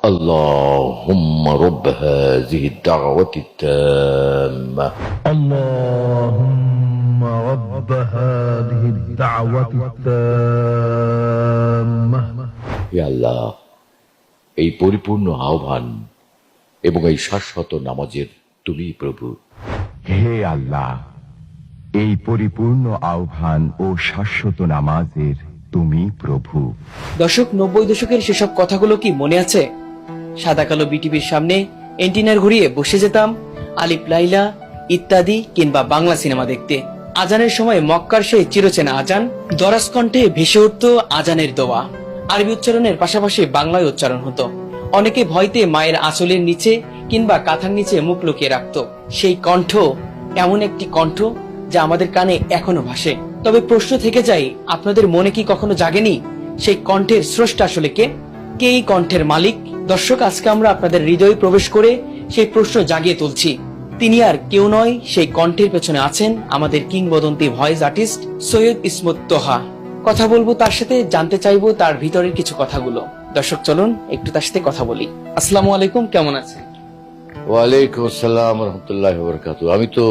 اللهم رب هذه الدعوة التامة اللهم رب هذه الدعوة التامة হে আল্লাহ, এই পরিপূর্ণ আহ্বান এবং এই শাশ্বত নামাজের তুমি প্রভু। হে আল্লাহ, এই পরিপূর্ণ আহ্বান ও শাশ্বত নামাজের তুমি প্রভু। দশক 90 দশকের সেসব কথাগুলো কি মনে আছে? সাদা কালো বিটিভির সামনে এন্টিনার ঘুরিয়ে বসে যেতাম আলিফ লাইলা ইত্যাদি কিংবা বাংলা সিনেমা দেখতে। আজানের সময় মক্কার সেই চিরচেনা আজান, দরাজ কণ্ঠে ভেসে উঠত আজানের দোয়া। আরবি উচ্চারণের পাশাপাশি বাংলায় উচ্চারণ হতো। অনেকে ভয়তে মায়ের আঁচলের নিচে কিংবা কাঁথার নিচে মুখ লুকিয়ে রাখত। সেই কণ্ঠ এমন একটি কণ্ঠ যা আমাদের কানে এখনো ভাসে। তবে প্রশ্ন থেকে যায়, আপনাদের মনে কি কখনো জাগেনি সেই কণ্ঠের স্রষ্টা আসলে কে? কে এই কণ্ঠের মালিক? দর্শক, আজকে আমরা আপনাদের হৃদয়ে প্রবেশ করে সেই প্রশ্ন জাগিয়ে তুলছি। তিনি আর কেউ নয়, সেই কণ্ঠের পেছনে আছেন আমাদের কিংবদন্তি ভয়েস আর্টিস্ট সৈয়দ ইসমত তোহা। কথা বলবো তার সাথে, জানতে চাইবো তার ভিতরের কিছু কথাগুলো। দর্শক, চলুন একটু তার সাথে কথা বলি। আসসালামু আলাইকুম, কেমন আছেন? ওয়ালাইকুম আসসালাম রহমতুল্লাহি ওয়া বারাকাতুহু। আমি তো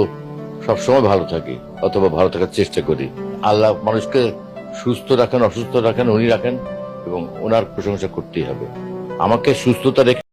সবসময় ভালো থাকি, অথবা ভালো থাকার চেষ্টা করি। আল্লাহ মানুষকে সুস্থ রাখেন, অসুস্থ রাখেন, উনি রাখেন, এবং ওনার প্রশংসা করতেই হবে। আমাকে সুস্থতা রেখে